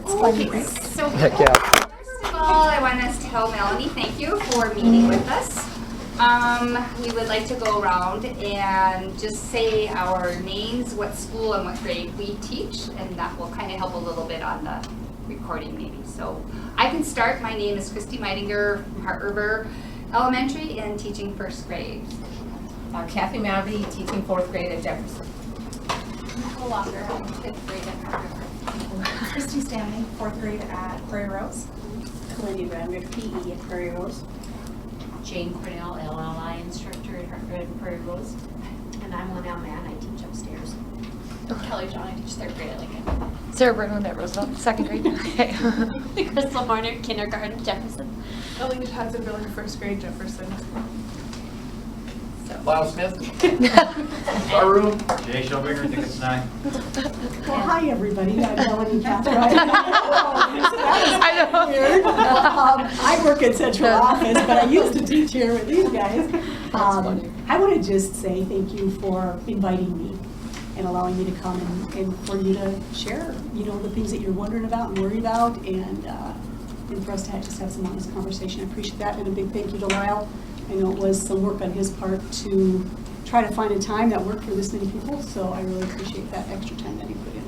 Okay, so Heck yeah. first of all, I want to tell Melanie thank you for meeting with us. We would like to go around and just say our names, what school and what grade we teach, and that will kind of help a little bit on the recording maybe. So I can start. My name is Christy Meidinger from Hart River Elementary and teaching first grade. Kathy Mavey, teaching 4th grade at Jefferson. Nicole Walker, 5th grade at Hart River. Christy Stanley, 4th grade at Prairie Rose. Kalini Randrick, PE at Prairie Rose. Jane Cornell, LLI instructor at Hartford and Prairie Rose. And I'm Linnell Mann, I teach upstairs. Kelly John, I teach 3rd grade at Lincoln. Sarah Burnham at Roosevelt, 2nd grade. Okay. Crystal Horner, kindergarten, Jefferson. Elena Hudson, Billing, 1st grade, Jefferson. Lyle Smith. Our room. Jay Shelbinger, I think it's 9. Well, hi everybody, I'm Melanie Kathrein. I know. Weird. I work at central office, but I used to teach here with these guys. I want to just say thank you for inviting me and allowing me to come and for you to share, the things that you're wondering about and worried about, and for us to just have some honest conversation. I appreciate that, and a big thank you to Lyle. I know it was some work on his part to try to find a time that worked for this many people, so I really appreciate that extra time that he put in.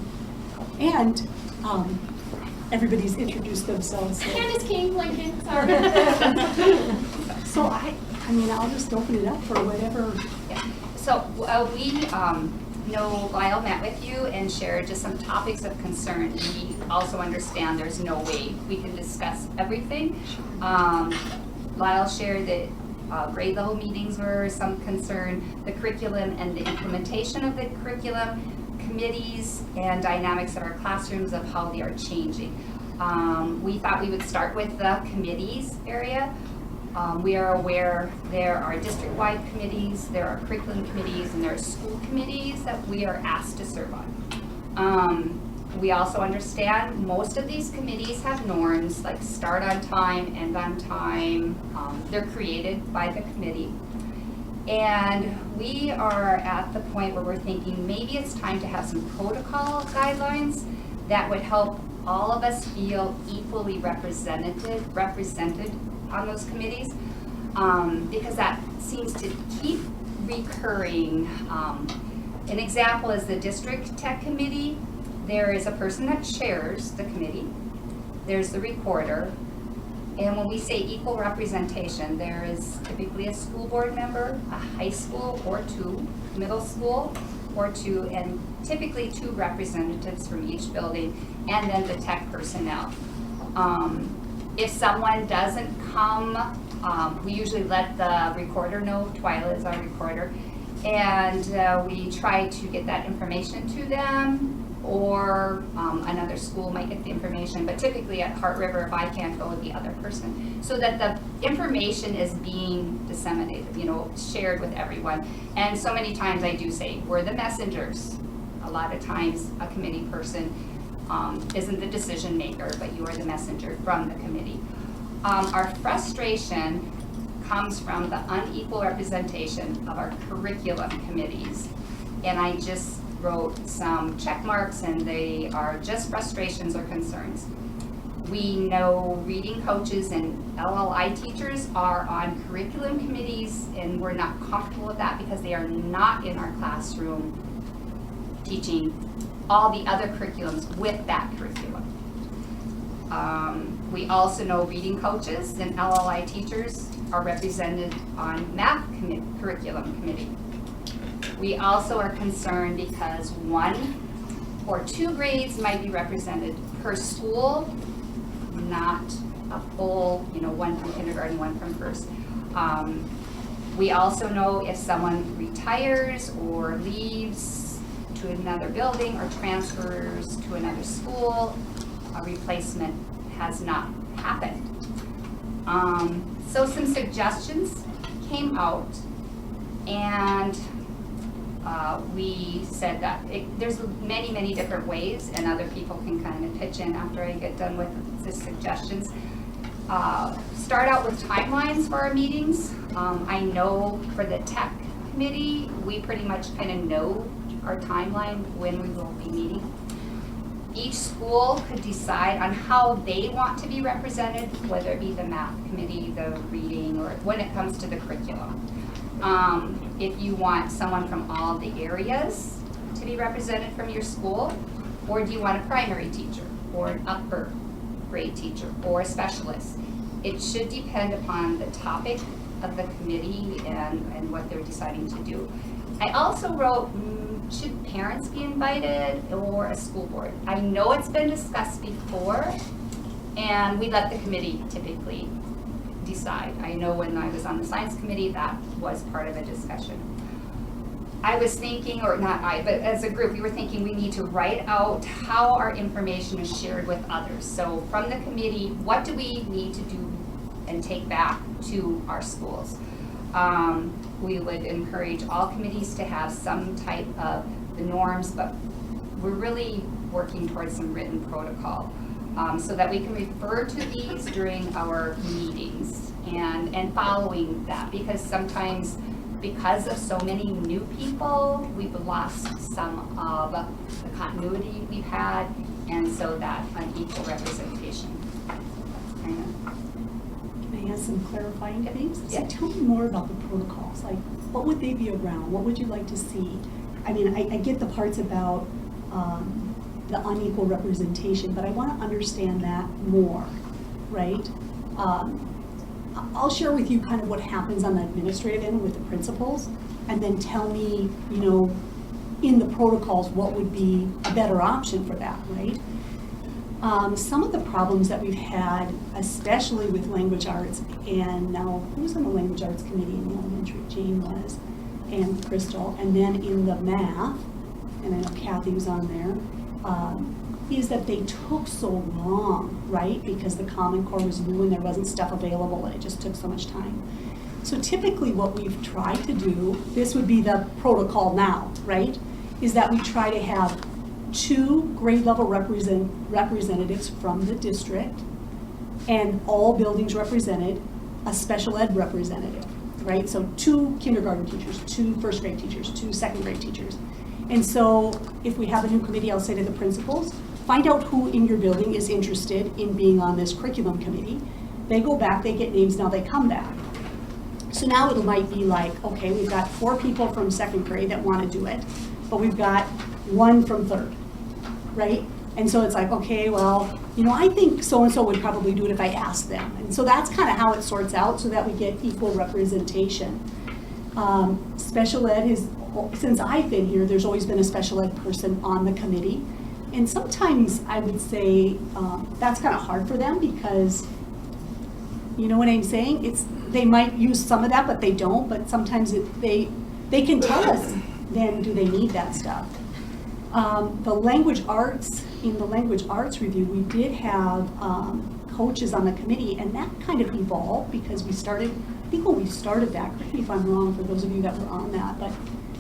And everybody's introduced themselves. So. Candace King, Lincoln, sorry. So I'll just open it up for whatever. Yeah. So we know Lyle met with you and shared just some topics of concern. We also understand there's no way we can discuss everything. Lyle shared that grade level meetings were some concern, the curriculum and the implementation of the curriculum, committees and dynamics of our classrooms of how they are changing. We thought we would start with the committees area. We are aware there are district-wide committees, there are curriculum committees, and there are school committees that we are asked to serve on. We also understand most of these committees have norms like start on time, end on time. They're created by the committee. And we are at the point where we're thinking maybe it's time to have some protocol guidelines that would help all of us feel equally represented on those committees, because that seems to keep recurring. An example is the district tech committee. There is a person that chairs the committee. There's the recorder. And when we say equal representation, there is typically a school board member, a high school or 2, middle school or 2, and typically 2 representatives from each building, and then the tech personnel. If someone doesn't come, we usually let the recorder know. Twyla is our recorder. And we try to get that information to them, or another school might get the information, but typically at Hart River, if I can't go with the other person, so that the information is being disseminated, shared with everyone. And so many times I do say, we're the messengers. A lot of times a committee person isn't the decision maker, but you are the messenger from the committee. Our frustration comes from the unequal representation of our curriculum committees. And I just wrote some check marks, and they are just frustrations or concerns. We know reading coaches and LLI teachers are on curriculum committees, and we're not comfortable with that because they are not in our classroom teaching all the other curriculums with that curriculum. We also know reading coaches and LLI teachers are represented on math curriculum committee. We also are concerned because 1 or 2 grades might be represented per school, not a full, 1 from kindergarten, 1 from first. We also know if someone retires or leaves to another building or transfers to another school, a replacement has not happened. So some suggestions came out, and we said that there's many different ways, and other people can kind of pitch in after I get done with the suggestions. Start out with timelines for our meetings. I know for the tech committee, we pretty much kind of know our timeline when we will be meeting. Each school could decide on how they want to be represented, whether it be the math committee, the reading, or when it comes to the curriculum. If you want someone from all the areas to be represented from your school, or do you want a primary teacher, or an upper grade teacher, or a specialist? It should depend upon the topic of the committee and what they're deciding to do. I also wrote, should parents be invited or a school board? I know it's been discussed before, and we let the committee typically decide. I know when I was on the science committee, that was part of a discussion. I was thinking, or not I, but as a group, we were thinking we need to write out how our information is shared with others. So from the committee, what do we need to do and take back to our schools? We would encourage all committees to have some type of the norms, but we're really working towards some written protocol so that we can refer to these during our meetings and following that, because sometimes because of so many new people, we've lost some of the continuity we've had, and so that unequal representation. Can I ask some clarifying things? Yeah. So tell me more about the protocols. Like, what would they be around? What would you like to see? I mean, I get the parts about the unequal representation, but I want to understand that more, right? I'll share with you kind of what happens on the administrative end with the principals, and then tell me, you know, in the protocols, what would be a better option for that, right? Some of the problems that we've had, especially with language arts, and now who's on the language arts committee in the elementary? Jane was, and Crystal, and then in the math, and I know Kathy was on there, is that they took so long, right? Because the Common Core was new and there wasn't stuff available, and it just took so much time. So typically what we've tried to do, this would be the protocol now, right? Is that we try to have 2 grade level representatives from the district, and all buildings represented, a special ed representative, right? So 2 kindergarten teachers, 2 first grade teachers, 2 second grade teachers. And so if we have a new committee, I'll say to the principals, find out who in your building is interested in being on this curriculum committee. They go back, they get names, now they come back. So now it might be like, okay, we've got 4 people from second grade that want to do it, but we've got 1 from third, right? And so it's like, okay, well, you know, I think so-and-so would probably do it if I asked them. And so that's kind of how it sorts out so that we get equal representation. Special ed is, since I've been here, there's always been a special ed person on the committee. And sometimes I would say that's kind of hard for them because, you know what I'm saying? They might use some of that, but they don't. But sometimes they can tell us then do they need that stuff. The language arts, in the language arts review, we did have coaches on the committee, and that kind of evolved because we started, I think when we started that, correct me if I'm wrong for those of you that were on that, but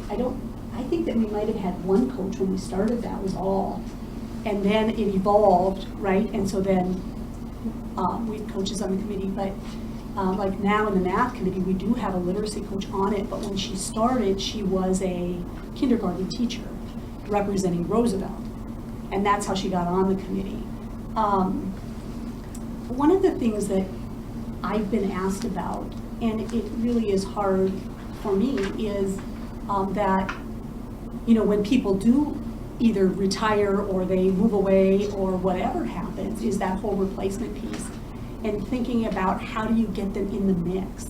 I think that we might have had 1 coach when we started, that was all. And then it evolved, right? And so then we had coaches on the committee, but like now in the math committee, we do have a literacy coach on it, but when she started, she was a kindergarten teacher representing Roosevelt, and that's how she got on the committee. One of the things that I've been asked about, and it really is hard for me, is that, you know, when people do either retire or they move away or whatever happens, is that whole replacement piece, and thinking about how do you get them in the mix.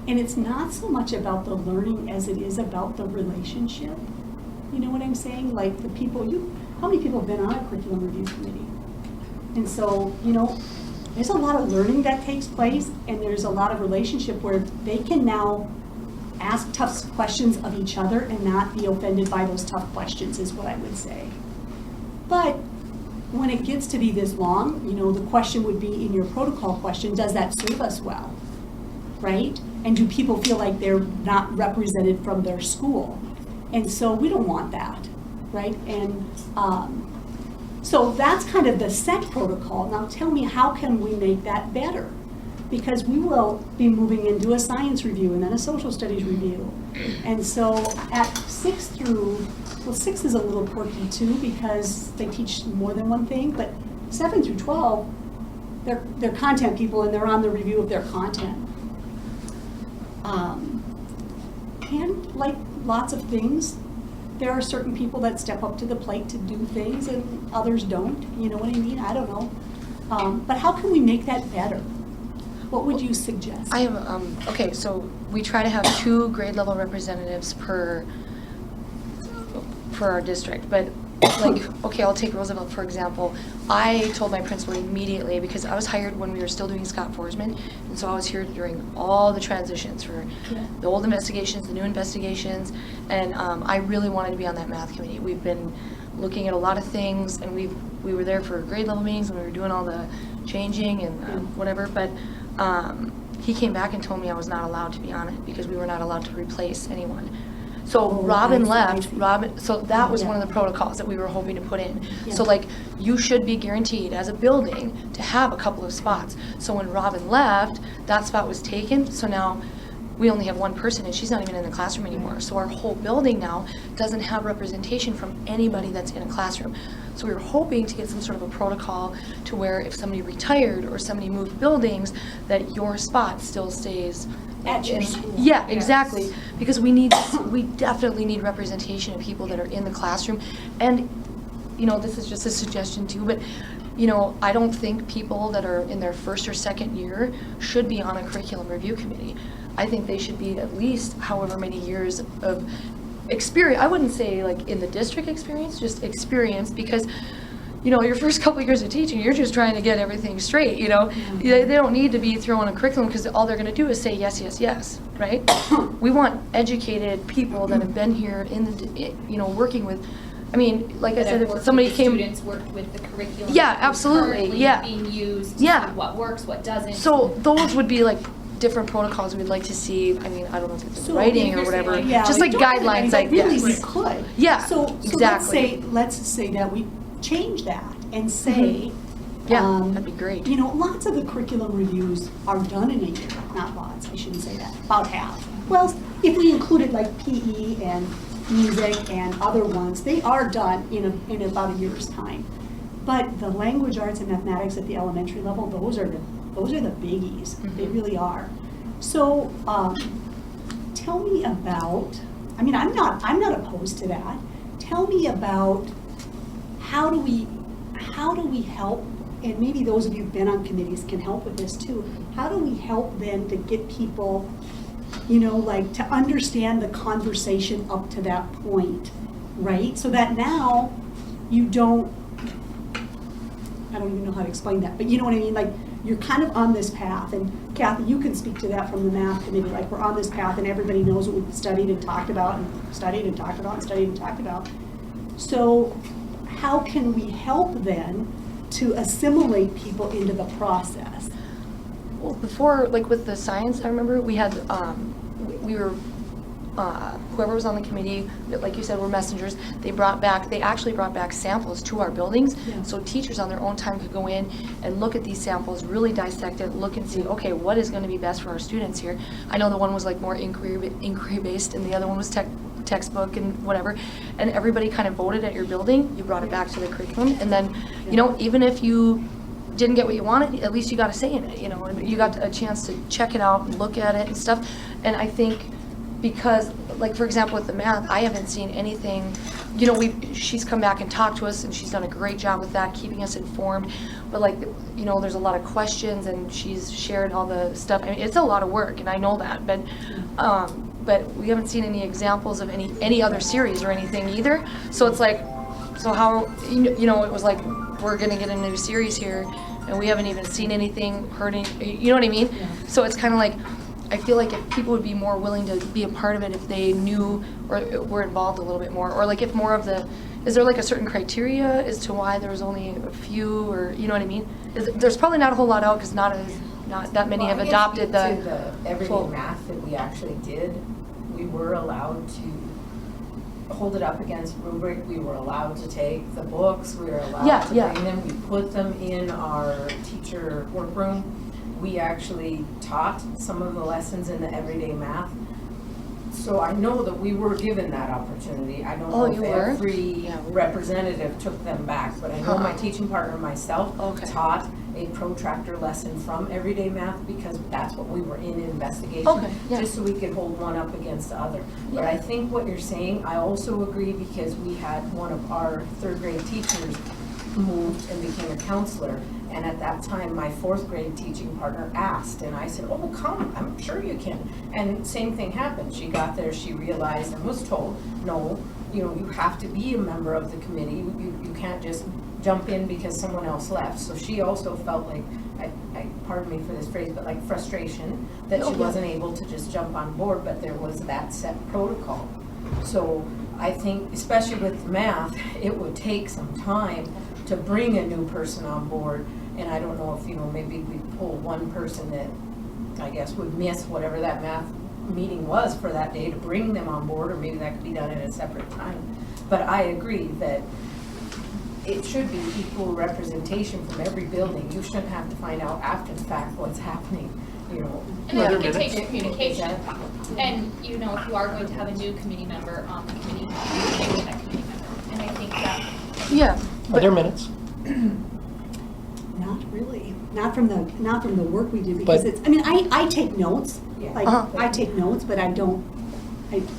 And it's not so much about the learning as it is about the relationship. You know what I'm saying? Like the people, how many people have been on a curriculum review committee? And so, you know, there's a lot of learning that takes place, and there's a lot of relationship where they can now ask tough questions of each other and not be offended by those tough questions, is what I would say. But when it gets to be this long, you know, the question would be in your protocol question, does that serve us well, right? And do people feel like they're not represented from their school? And so we don't want that, right? And so that's kind of the set protocol. Now tell me, how can we make that better? Because we will be moving into a science review and then a social studies review. And so at 6th through Well, 6 is a little quirky too because they teach more than one thing, but 7 through 12, they're content people and they're on the review of their content. And like lots of things, there are certain people that step up to the plate to do things and others don't, you know what I mean? I don't know. But how can we make that better? What would you suggest? I have, okay, so we try to have 2 grade level representatives per our district, but like, okay, I'll take Roosevelt for example. I told my principal immediately, because I was hired when we were still doing Scott Forsman, and so I was here during all the transitions for the old investigations, the new investigations, and I really wanted to be on that math committee. We've been looking at a lot of things, and we were there for grade level meetings when we were doing all the changing and whatever, but he came back and told me I was not allowed to be on it because we were not allowed to replace anyone. So Robin left, so that was one of the protocols that we were hoping to put in. So like, you should be guaranteed as a building to have a couple of spots. So when Robin left, that spot was taken, so now we only have one person and she's not even in the classroom anymore. So our whole building now doesn't have representation from anybody that's in a classroom. So we were hoping to get some sort of a protocol to where if somebody retired or somebody moved buildings, that your spot still stays At your school. Yeah, exactly. Because we definitely need representation of people that are in the classroom. And, you know, this is just a suggestion too, but, you know, I don't think people that are in their first or second year should be on a curriculum review committee. I think they should be at least however many years of experience. I wouldn't say like in the district experience, just experience, because you know, your first couple of years of teaching, you're just trying to get everything straight, you know? They don't need to be thrown a curriculum because all they're going to do is say yes, yes, yes, right? We want educated people that have been here in the, you know, working with, I mean, like I said, if somebody came. Students worked with the curriculum. Yeah, absolutely, currently yeah. Being used, Yeah. what works, what doesn't. So those would be like different protocols we'd like to see. I mean, I don't know if it's in writing or whatever, just like guidelines, like Really, we yes. could. Yeah, So exactly. let's say that we change that and say, Yeah, that'd be great. you know, lots of the curriculum reviews are done in a year. Not lots, I shouldn't say that, about half. Well, if we included like PE and music and other ones, they are done in about a year's time. But the language arts and mathematics at the elementary level, those are the biggies. They really are. So tell me about, I mean, I'm not opposed to that. Tell me about how do we help, and maybe those of you who've been on committees can help with this too. How do we help then to get people, you know, like to understand the conversation up to that point, right? So that now you don't, I don't even know how to explain that, but you know what I mean? Like, you're kind of on this path, and Kathy, you can speak to that from the math committee, like we're on this path and everybody knows what we've studied and talked about and studied and talked about and studied and talked about. So how can we help then to assimilate people into the process? Well, before, like with the science, I remember we had, we were, whoever was on the committee, like you said, were messengers. They actually brought back samples to our buildings. Yeah. So teachers on their own time could go in and look at these samples, really dissect it, look and see, okay, what is going to be best for our students here? I know the one was like more inquiry based and the other one was textbook and whatever, and everybody kind of voted at your building. You brought it back to the curriculum, and then, you know, even if you didn't get what you wanted, at least you got a say in it, you know, and you got a chance to check it out and look at it and stuff. And I think because, like, for example, with the math, I haven't seen anything, you know, she's come back and talked to us and she's done a great job with that, keeping us informed, but like, you know, there's a lot of questions and she's shared all the stuff. I mean, it's a lot of work and I know that, but we haven't seen any examples of any other series or anything either. So it's like, so how, you know, it was like, we're gonna get a new series here and we haven't even seen anything, heard any, you know what I mean? Yeah. So it's kind of like, I feel like if people would be more willing to be a part of it if they knew or were involved a little bit more, or like if more of the, is there like a certain criteria as to why there's only a few, or you know what I mean? There's probably not a whole lot out because not that many have adopted the everyday math that we actually did. We were allowed to hold it up against rubric. We were allowed to take the books. We were allowed to bring them. We put them in our teacher workroom. We actually taught some of the lessons in the everyday math So I know that we were given that opportunity. I don't Oh, know you if were? every Yeah, we were. representative took them back, but I know my teaching partner and myself Okay. taught a protractor lesson from everyday math because that's what we were in investigation. Okay, yeah. Just so we could hold one up against the other. But Yeah. I think what you're saying, I also agree because we had one of our third grade teachers moved and became a counselor. And at that time, my fourth grade teaching partner asked, and I said, oh, come, I'm sure you can. And same thing happened. She got there, she realized and was told, no, you know, you have to be a member of the committee. You can't just jump in because someone else left. So she also felt like, pardon me for this phrase, but like frustration that she wasn't able to just jump on board, but there was that set protocol. So I think, especially with math, it would take some time to bring a new person on board. And I don't know if, you know, maybe we pull one person that I guess would miss whatever that math meeting was for that day to bring them on board, or maybe that could be done at a separate time. But I agree that it should be equal representation from every building. You shouldn't have to find out after the fact what's happening, you know. And I think it takes It- communication. Exactly. And, you know, if you are going to have a new committee member on the committee, communicate with that committee member. And I think that Yeah. Are there minutes? Not really, not from the work we do, because But- it's, I mean, I take notes, Yeah. like, I take notes, but I don't,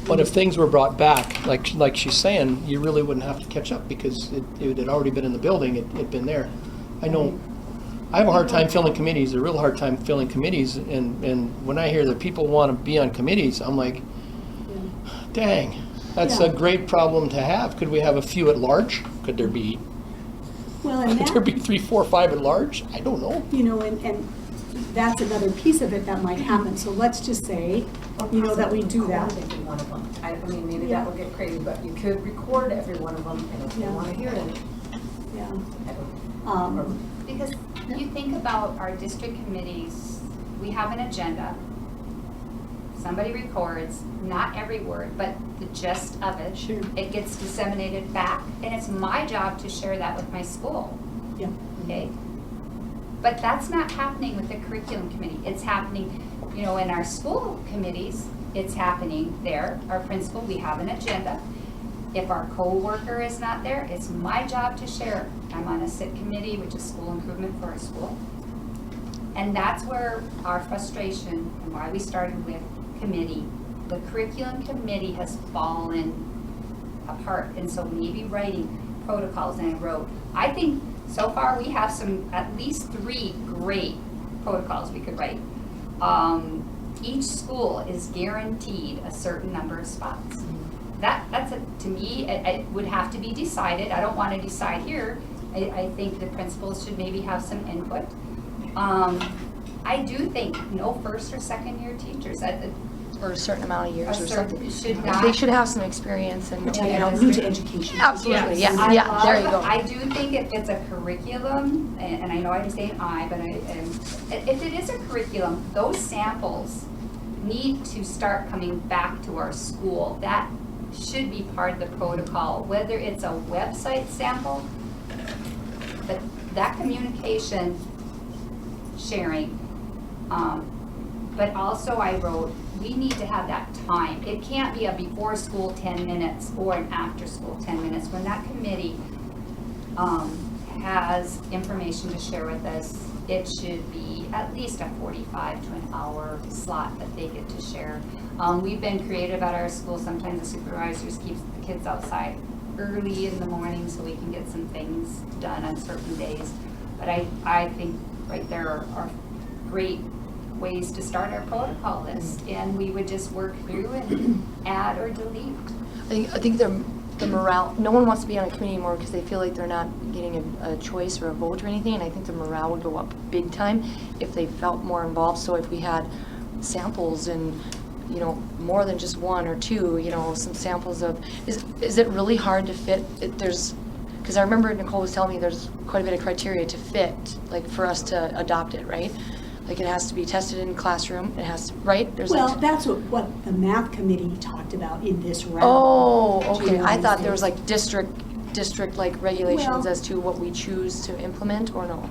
But if things were brought back, like she's saying, you really wouldn't have to catch up because it had already been in the building, it'd been there. I know, I have a hard time filling committees, a real hard time filling committees, and when I hear that people want to be on committees, I'm like, dang, that's a Yeah. great problem to have. Could we have a few at large? Could there be, well, and could there be that, 3, 4, 5 at large? I don't know. you know, and that's another piece of it that might happen, so let's just say, you know, that we do that. Record every one of them. I mean, maybe Yeah. that would get crazy, but you could record every one of them, and if you Yeah. want to hear it, Yeah. I Um, don't. Because you think about our district committees, we have an agenda. Somebody records, not every word, but the gist of it. Sure. It gets disseminated back, and it's my job to share that with my school, Yeah. okay? But that's not happening with the curriculum committee. It's happening, you know, in our school committees, it's happening there. Our principal, we have an agenda. If our co-worker is not there, it's my job to share. I'm on a SIT committee, which is school improvement for our school. And that's where our frustration and why we started with committee. The curriculum committee has fallen apart, and so maybe writing protocols, and I wrote, I think so far we have at least 3 great protocols we could write. Each school is guaranteed a certain number of spots. To me, it would have to be decided. I don't want to decide here. I think the principals should maybe have some input. I do think no first or second year teachers For a certain amount of years or something. should not. They should have some experience and, you know. New to education. Absolutely, Yes. yeah, there you go. I do think if it's a curriculum, and I know I'm saying but if it is a curriculum, those samples need to start coming back to our school. That should be part of the protocol, whether it's a website sample, but that communication sharing. But also I wrote, we need to have that time. It can't be a before school 10 minutes or an after school 10 minutes. When that committee has information to share with us, it should be at least a 45 to an hour slot that they get to share. We've been creative at our school. Sometimes the supervisors keep the kids outside early in the morning so we can get some things done on certain days. But I think right there are great ways to start our protocol list, and we would just work through and add or delete. I think the morale, no one wants to be on a committee anymore because they feel like they're not getting a choice or a vote or anything, and I think the morale would go up big time if they felt more involved. So if we had samples and, you know, more than just 1 or 2, you know, some samples of, is it really hard to fit, because I remember Nicole was telling me there's quite a bit of criteria to fit, like for us to adopt it, right? Like it has to be tested in classroom, it has to, right? There's Well, like, that's what the math committee talked about in this round. oh, okay, I To thought there was say- like district like regulations Well- as to what we choose to implement, or no?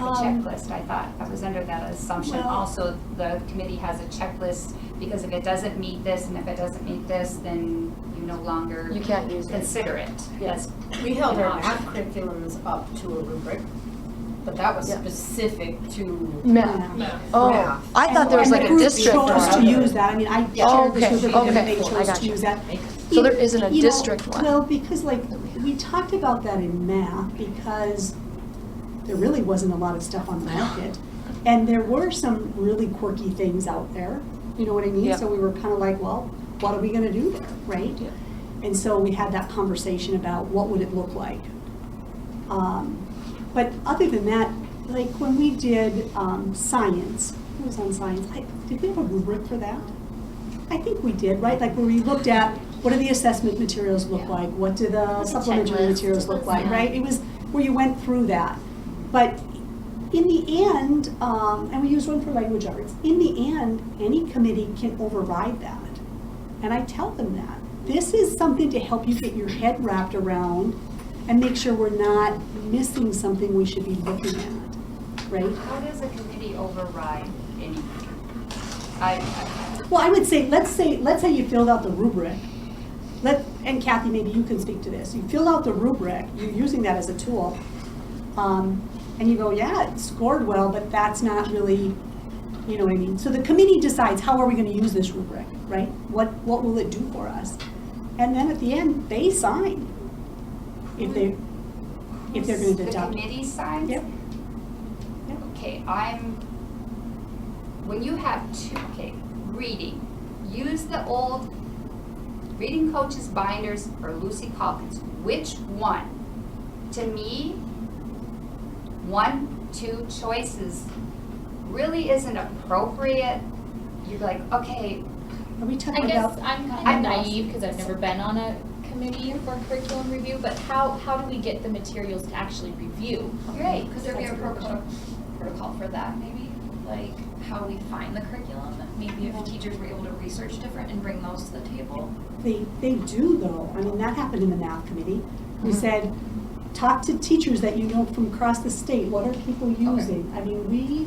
checklist, I thought. I was under that assumption. Well- Also, the committee has a checklist, because if it doesn't meet this, and if it doesn't meet this, then you no longer You can't use it. consider it. Yes. We held An our option. math curriculums up to a rubric, but that was Yeah. specific to Math. Yeah. Oh, Math. I thought there was like And a the group district chose to one. use that. I mean, I Yeah. shared this Okay, with them, and okay, they I chose got to you. use that. So there isn't a You know, district one. Well, because like, we talked about that in math, because there really wasn't a lot of stuff on the market. And there were some really quirky things out there, you know what I mean? Yeah. So we were kind of like, well, what are we gonna do there, right? Yeah. And so we had that conversation about what would it look like. But other than that, like when we did science, who was on science? Did we have a rubric for that? I think we did, right? Like where we looked at, what do the assessment materials look like? What do the supplementary checklist. materials look like, Yeah. right? It was where you went through that. But in the end, and we used one for language arts, in the end, any committee can override that. And I tell them that. This is something to help you get your head wrapped around and make sure we're not missing something we should be looking at, right? How does a committee override anything? Well, I would say, let's say you filled out the rubric. And Kathy, maybe you can speak to this. You fill out the rubric, you're using that as a tool, and you go, yeah, it scored well, but that's not really, you know what I mean? So the committee decides, how are we gonna use this rubric, right? What will it do for us? And then at the end, they sign, if they're gonna The adopt. committee signs? Yep. Okay, when you have reading, use the old reading coaches binders or Lucy Calkins. Which one? To me, 1, 2 choices really isn't appropriate. You're like, okay, Are we I talking guess about? I'm kind I'm of lost. naive because I've never been on a committee for curriculum review, but how do we get the materials to actually review? great. Could there be a protocol for that, maybe? Like how we find the curriculum? Maybe if teachers were able to research different and bring those to the table? They do though. I mean, that happened in the math committee. We said, talk to teachers that you know from across the state. What are people using? I mean, we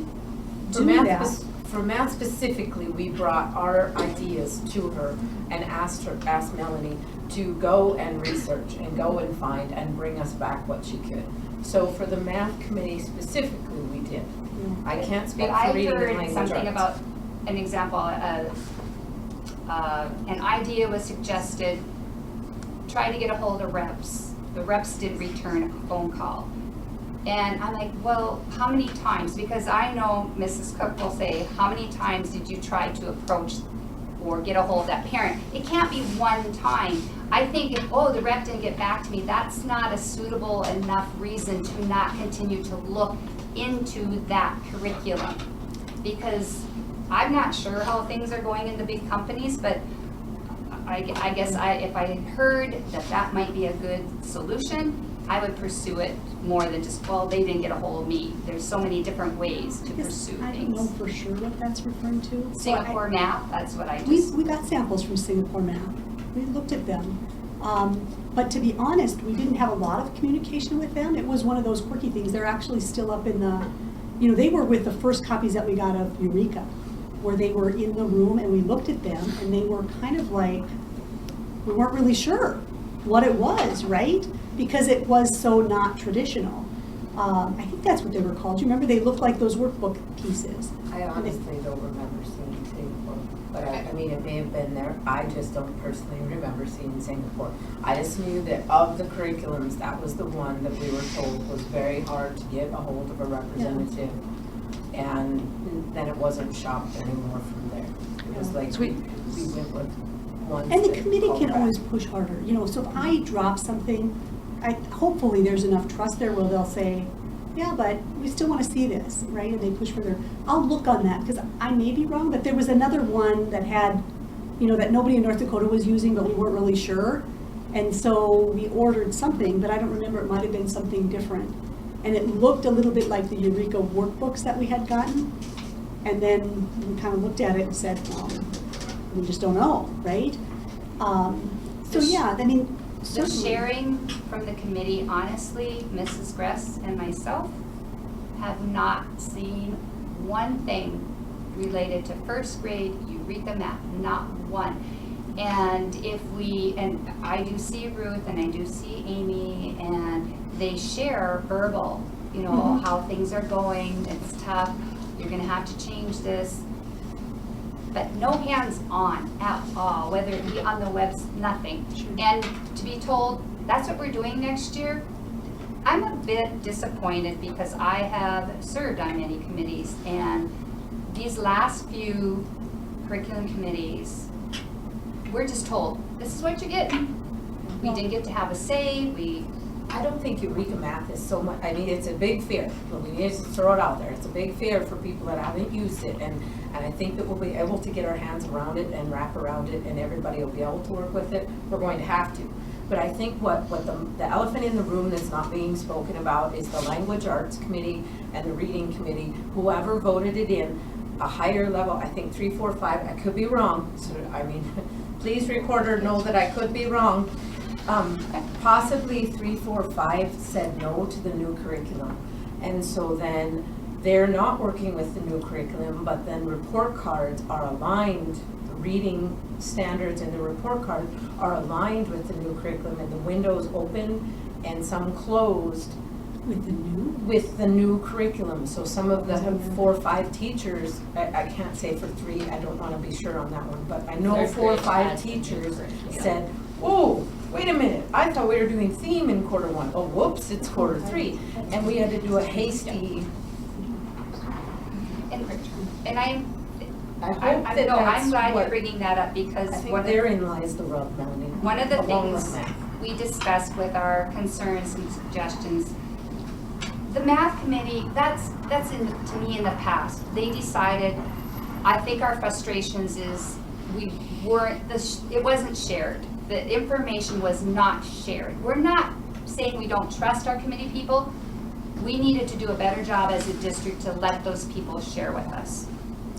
do that. For math specifically, we brought our ideas to her and asked Melanie to go and research and go and find and bring us back what she could. So for the math committee specifically, we did. I can't speak But for reading and I language heard something arts. about, an example, an idea was suggested, try to get a hold of reps. The reps did return a phone call. And I'm like, well, how many times? Because I know Mrs. Cook will say, how many times did you try to approach or get a hold of that parent? It can't be one time. I think if, the rep didn't get back to me, that's not a suitable enough reason to not continue to look into that curriculum. Because I'm not sure how things are going in the big companies, but I guess if I heard that might be a good solution, I would pursue it more than just, they didn't get a hold of me. There's so many different ways to pursue I don't know things. for sure what that's referring to. So Singapore math, that's what I We just, got samples from Singapore math. We looked at them. But to be honest, we didn't have a lot of communication with them. It was one of those quirky things. They're actually still up in the, they were with the first copies that we got of Eureka, where they were in the room and we looked at them and they were kind of like, we weren't really sure what it was, right? Because it was so not traditional. I think that's what they were called. Do you remember? They looked like those workbook pieces. I honestly don't remember seeing Singapore, but I mean, it may have been there. I just don't personally remember seeing Singapore. I just knew that of the curriculums, that was the one that we were told was very hard to get a hold of a representative. And then it wasn't shopped anymore from there. It was like, we went with one. And the committee can always push harder, so if I drop something, hopefully there's enough trust there where they'll say, yeah, but we still want to see this, right? And they push further. I'll look on that, because I may be wrong, but there was another one that had, that nobody in North Dakota was using, but we weren't really sure. And so we ordered something, but I don't remember, it might have been something different. And it looked a little bit like the Eureka workbooks that we had gotten. And then we kind of looked at it and said, well, we just don't know, right? So yeah, I mean, the certainly. sharing from the committee, honestly, Mrs. Gress and myself have not seen one thing related to first grade Eureka Math, not one. And and I do see Ruth and I do see Amy, and they share verbal, how things are going, it's tough, you're gonna have to change this. But no hands-on at all, whether it be on the webs, nothing. And to be told, that's what we're doing next year, I'm a bit disappointed because I have served on many committees, and these last few curriculum committees, we're just told, this is what you're getting. We didn't get to have a say, I don't think Eureka Math is so much, it's a big fear, but we need to throw it out there. It's a big fear for people that haven't used it, and I think that we'll be able to get our hands around it and wrap around it, and everybody will be able to work with it. We're going to have to. But I think what the elephant in the room that's not being spoken about is the Language Arts Committee and the Reading Committee, whoever voted it in, a higher level, I think 3, 4, 5, I could be wrong, so please recorder know that I could be wrong. Possibly 3, 4, 5 said no to the new curriculum. And so then they're not working with the new curriculum, but then report cards are aligned, the reading standards and the report cards are aligned with the new curriculum, and the windows open and some closed with the new curriculum. So some of the 4 or 5 teachers, I can't say for 3, I don't want to be sure on that one, but I know 4 or 5 teachers said, oh, wait a minute, I thought we were doing theme in quarter 1. Oh, whoops, it's quarter 3. And we had to do a hasty. And I'm I'm glad you're bringing that up, because I think therein lies the rub, Melanie. One of the along things with math. we discussed with our concerns and suggestions, the math committee, that's to me in the past. They decided, I think our frustrations is it wasn't shared. The information was not shared. We're not saying we don't trust our committee people. We needed to do a better job as a district to let those people share with us,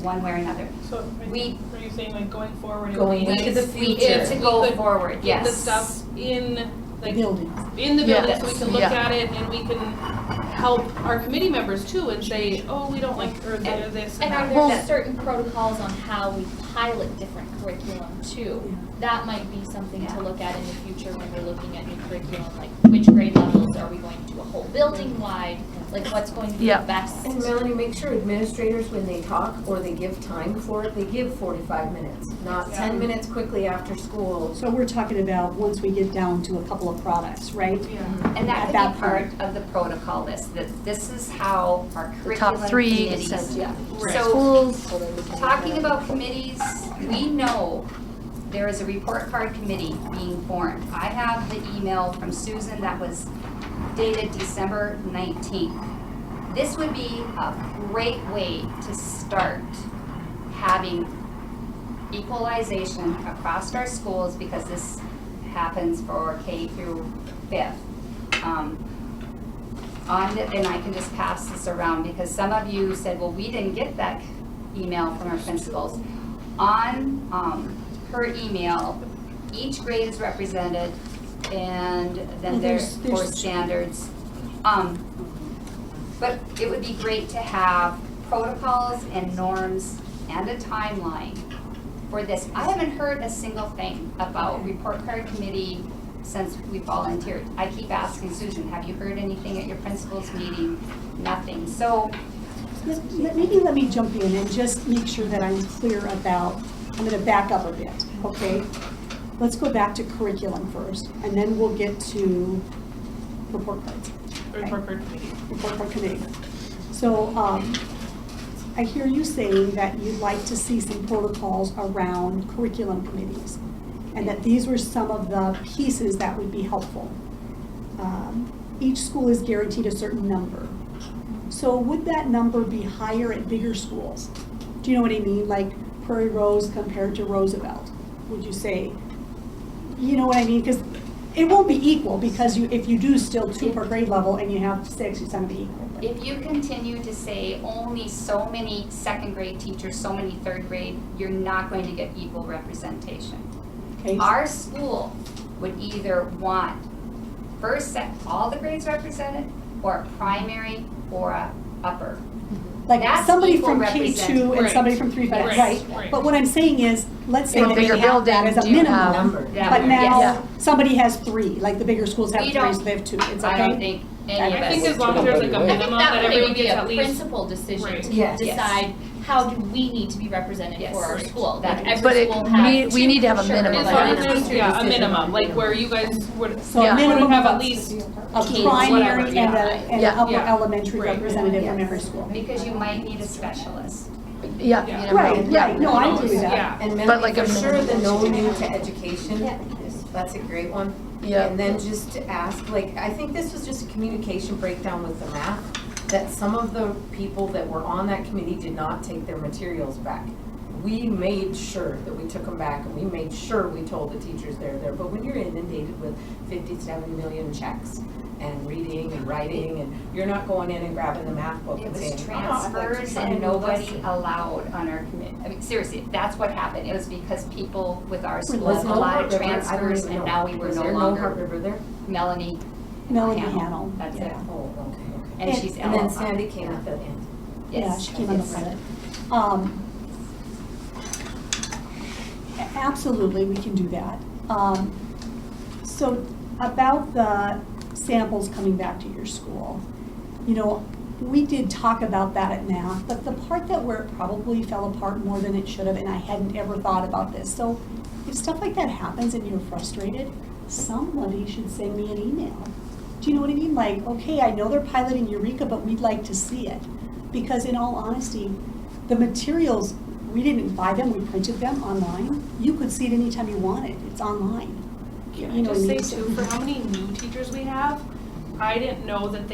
one way or another. So are you saying like going forward? Going into the We need future. to go forward, yes. Get the stuff in like building. In the building, Yes. so we can look Yeah. at it and we can help our committee members too and say, oh, we don't like or this And and are that. there certain protocols on how we pilot different curriculum too? That might be something to look at in the future when we're looking at new curriculum, like which grade levels, are we going to do a whole building wide? Like what's going to be the best? And Melanie, make sure administrators, when they talk or they give time for it, they give 45 minutes, not 10 minutes quickly after school. So we're talking about once we get down to a couple of products, right? And that At could that be part point. of the protocol list, that this is how our The curriculum top 3, it committees. says, So, schools. So then we can talking about committees, we know there is a report card committee being formed. I have the email from Susan that was dated December 19th. This would be a great way to start having equalization across our schools, because this happens for K through 5th. And I can just pass this around, because some of you said, well, we didn't get that email from our principals. On her email, each grade is represented, and then there's 4 standards. But it would be great to have protocols and norms and a timeline for this. I haven't heard a single thing about report card committee since we volunteered. I keep asking Susan, have you heard anything at your principal's meeting? Nothing. So Maybe let me jump in and just make sure that I'm clear about, I'm going to back up a bit, okay? Let's go back to curriculum first, and then we'll get to report cards. Report card committee. Report card committee. So I hear you saying that you'd like to see some protocols around curriculum committees, and that these were some of the pieces that would be helpful. Each school is guaranteed a certain number. So would that number be higher at bigger schools? Do you know what I mean? Like Prairie Rose compared to Roosevelt, would you say? You know what I mean? Because it won't be equal, because if you do still 2 per grade level and you have 6, it's going to be equal. if you continue to say only so many 2nd grade teachers, so many 3rd grade, you're not going to get equal representation. Okay. Our school would either want first set all the grades represented, or a primary or a upper. Like That's somebody equal from representation. K2 and Right. somebody from 3-5, Right. right? Right. But what I'm saying is, let's say In a that we bigger have that building, as a do you have- minimum, Number. Yeah, but yes. now somebody has 3, like the bigger schools have We 3, don't- so they have 2, it's okay? I don't think any of I think us. as long as there's like a I think minimum that that would everyone be gets a at least. principal decision Right. to Yes. decide how do we need to be represented Yes. for our school. That Like is- every But it, school has we two need to have a for sure. minimum. As But long Like, as it's there's, your yeah, a decision minimum, on like minimum. where you guys would, So Yeah. a minimum have at of least a K, primary whatever, and yeah. an Yeah. upper Yeah. elementary Right. representative from Yes. every school. Because you might need a specialist. Yeah, Yeah. you never Right, know. right, no, I agree with that. Yeah. And But Melanie, like a for sure, minimum. the no new to education, that's a great one. Yeah. And then just to ask, like, I think this was just a communication breakdown with the math, that some of the people that were on that committee did not take their materials back. We made sure that we took them back, and we made sure we told the teachers they're there. But when you're inundated with 50, 70 million checks and reading and writing, and you're not going in and grabbing the math book It and was saying, "Oh, I'd like to transfers try and do nobody this." allowed on our committee. I mean, seriously, that's what happened. It was because people with our school, Was a no lot Heart of River- I don't transfers even and know. now we were Was no there no Heart longer River there? Melanie Hannell, That's yeah. it. Oh, okay. And And- she's And then Ella. Sandy came at the end. Yeah, Yes. she came on the yes. front. Absolutely, we can do that. So about the samples coming back to your school, you know, we did talk about that at math, but the part that where it probably fell apart more than it should have, and I hadn't ever thought about this. So if stuff like that happens and you're frustrated, somebody should send me an email. Do you know what I mean? Like, okay, I know they're piloting Eureka, but we'd like to see it. Because in all honesty, the materials, we didn't buy them, we printed them online. You could see it anytime you wanted, it's online. Can You I know, just say you- too, for how many new teachers we have, I didn't know that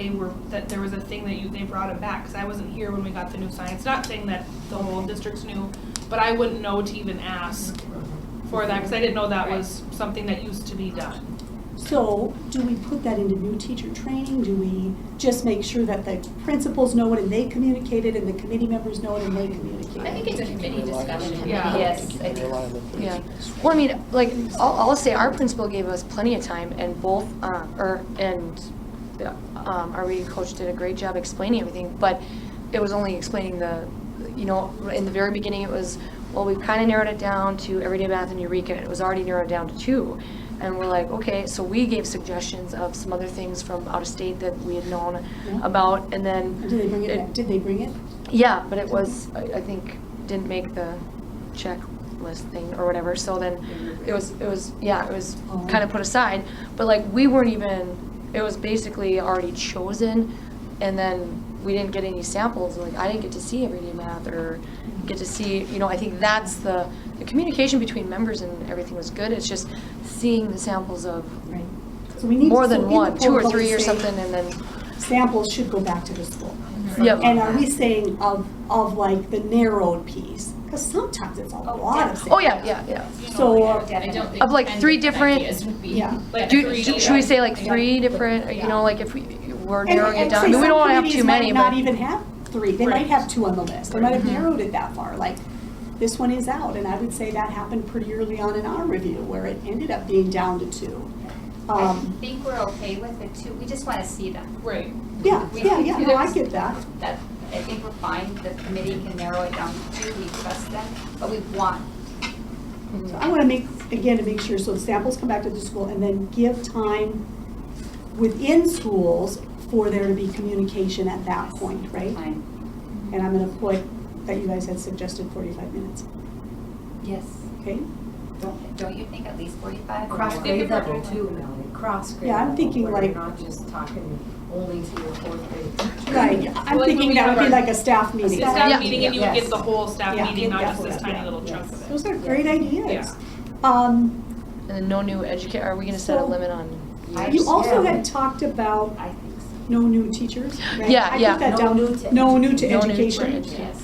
that there was a thing that they brought them back, because I wasn't here when we got the new science. Not saying that the whole district's new, but I wouldn't know to even ask for that, because I didn't know that was something that used to be done. So, do we put that into new teacher training? Do we just make sure that the principals know it and they communicate it, and the committee members know it and they communicate it? I think it's a committee discussion. Yeah. Yes, You I can think rely on the Yeah. principals. Well, I mean, like, I'll say our principal gave us plenty of time, and our reading coach did a great job explaining everything, but it was only explaining in the very beginning it was, well, we've kind of narrowed it down to everyday math and Eureka, and it was already narrowed down to 2. And we're like, okay, so we gave suggestions of some other things from out of state that we had known Yeah. about, and then. Did they bring it back? Did they bring it? Yeah, but it was, I think, didn't make the checklist thing or whatever, so then it was Oh. kind of put aside, but like, we weren't even, it was basically already chosen, and then we didn't get any samples, like, I didn't get to see everyday math, or get to see, I think that's the communication between members and everything was good, it's just seeing the samples of Right. So we need more so than in the one, 2 or protocol 3 we or say something, and then, Samples should go back to the school. Yep. And are we saying of like the narrowed piece? Because sometimes it's a lot of samples. oh, yeah. So, I don't think Of, like, 3 different- ideas would be. yeah. Like Do, three, should we say like Yeah. 3 different, like if we're narrowing it And down, say I mean, we some don't want to have committees too many, might not but. even have 3, they might Right. have 2 on the list, they might have Mhm. narrowed it that far, like, this one is out, and I would say that happened pretty early on in our review, where it ended up being down to 2. I think we're okay with it too. We just want to see them. Right. Yeah, We- no, I get that. That, I think we're fine. The committee can narrow it down to 2. We trust them, but we want. So I want to make sure, so the samples come back to the school, and then give time within schools for there to be communication at that point, right? Fine. And I'm going to put that you guys had suggested 45 minutes, Yes. okay? Don't you think at least 45? or Cross more? grade level too, Melanie, cross grade Yeah, I'm level, thinking where like- you're not just talking only to your 4th grade. Right, So I'm like thinking when we that have would be our- like a staff meeting. Staff Yeah. meeting, and you would Yes. get the whole staff Yeah. meeting, not just this Yeah. tiny little chunk of it. Those are great ideas. Yeah. Um, And then no new are we gonna set a So- limit on I- years? You also Yeah. had talked about I think so. no new teachers, right? Yeah, yeah. I put that No down, new to no new to No new to education. education. Yes.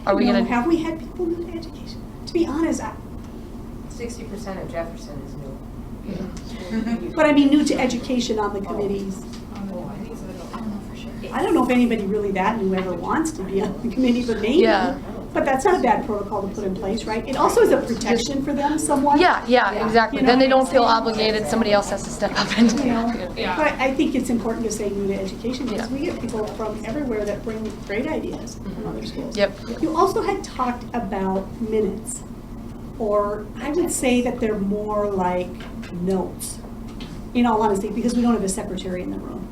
Are we No, gonna, have we had people new to education? To be honest, 60% of Jefferson is new. but I mean new to education on the committees. I don't know if anybody really that new ever wants to be on the committee, but maybe. yeah, But that's not a bad protocol to put in place, right? It also is a protection for them somewhat. Yeah, exactly. You know, Then they don't feel obligated, somebody else has to step up and. You know, Yeah. but I think it's important to say new to education because Yeah. we get people from everywhere that bring great ideas from other schools. Yep. You also had talked about minutes, or I would say that they're more like notes, in all honesty, because we don't have a secretary in the room.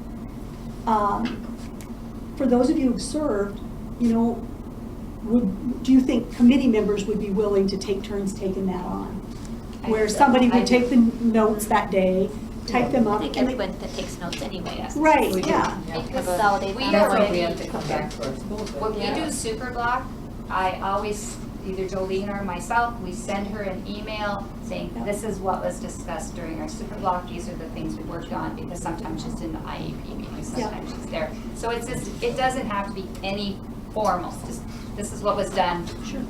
For those of you who've served, you know, do you think committee members would be willing to take turns taking that on? Where somebody would take the notes that day, type them I up. think and they- everyone that takes notes anyway has to. Right, We do. yeah. Consolidate We them. That's why already- we have to come back to our school. When we do super block, I always, either Jolene or myself, we send her an email saying, this is what was discussed during our super block, these are the things we worked on, because sometimes she's in the IEP meeting, sometimes she's there. So it's just, it doesn't have to be any formal, just, this is what was done. Sure.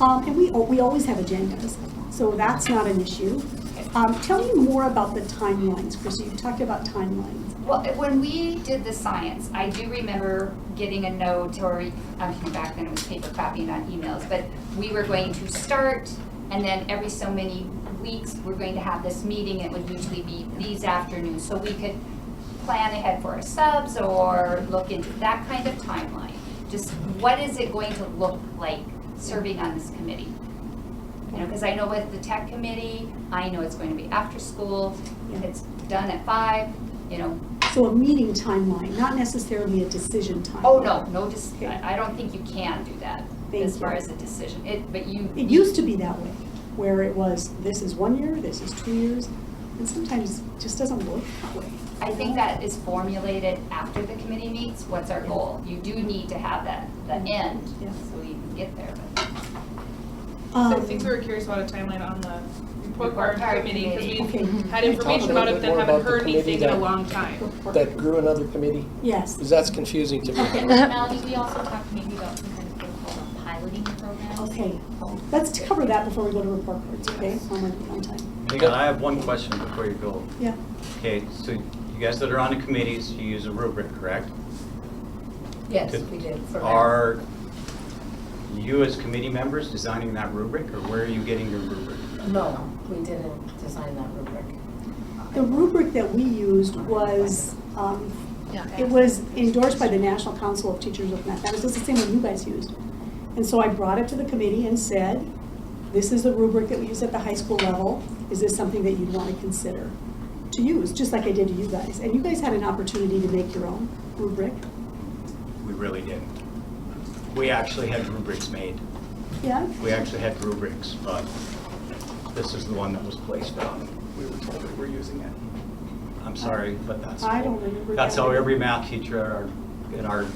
And we always have agendas, so that's not an issue. Tell me more about the timelines, Chrissy. You talked about timelines. Well, when we did the science, I do remember getting a note, or back then it was paper copying on emails, but we were going to start, and then every so many weeks, we're going to have this meeting. It would usually be these afternoons, so we could plan ahead for our subs or look into that kind of timeline. Just what is it going to look like serving on this committee? You know, because I know with the tech committee, I know it's going to be after school, it's done at 5, you know. So a meeting timeline, not necessarily a decision timeline. Oh, no, I don't think you can do that Thank as far you. as a decision. It used to be that way, where it was, this is 1 year, this is 2 years, and sometimes it just doesn't work that way. I think that is formulated after the committee meets, what's our goal? You do need to have the end, Yeah. so you can get there. But So I think we were curious about a timeline on the report card committee, because we Okay. had Talk information a about little it, bit more but haven't about the heard committee anything in a that- long time. That grew another committee, Yes. because that's confusing to me. And Melanie, we also talked maybe about some kind of protocol on piloting programs. Okay, let's cover that before we go to report cards, okay? On time. Hang on, I have one question before you go. Yeah. Okay, so you guys that are on the committees, you use a rubric, correct? Yes, we did. for that. Are you as committee members designing that rubric, or where are you getting your rubric? No, we didn't design that rubric. The rubric that we used was, it was endorsed by the National Council of Teachers of Math. That was just the same one you guys used. And so I brought it to the committee and said, this is the rubric that we use at the high school level. Is this something that you'd want to consider to use, just like I did to you guys? And you guys had an opportunity to make your own rubric. We really didn't. We actually had rubrics made. Yeah? We actually had rubrics, but this is the one that was placed on. We were told that we're using it. I'm sorry, but that's. I don't remember That's that. how every math teacher in our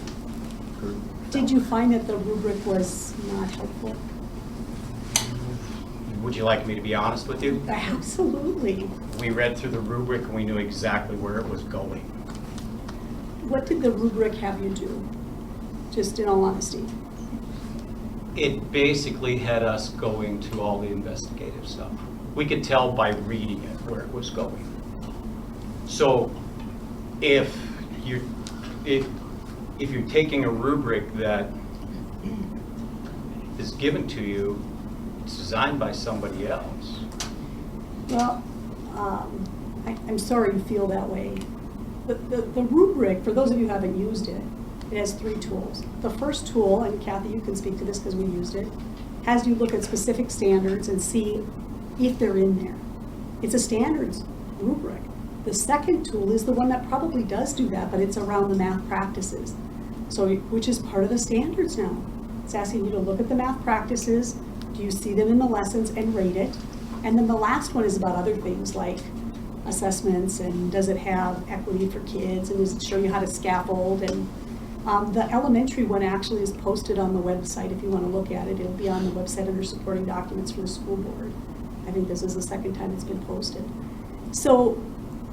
group. Did you find that the rubric was not helpful? Would you like me to be honest with you? Absolutely. We read through the rubric and we knew exactly where it was going. What did the rubric have you do? Just in all honesty. It basically had us going to all the investigative stuff. We could tell by reading it where it was going. So if you're taking a rubric that is given to you, it's designed by somebody else. Well, I'm sorry you feel that way. The rubric, for those of you who haven't used it, it has 3 tools. The first tool, and Kathy, you can speak to this because we used it, has you look at specific standards and see if they're in there. It's a standards rubric. The second tool is the one that probably does do that, but it's around the math practices. So, which is part of the standards now. It's asking you to look at the math practices, do you see them in the lessons, and rate it. And then the last one is about other things like assessments, and does it have equity for kids, and does it show you how to scaffold, and the elementary one actually is posted on the website if you want to look at it. It'll be on the website under supporting documents for the school board. I think this is the second time it's been posted. So,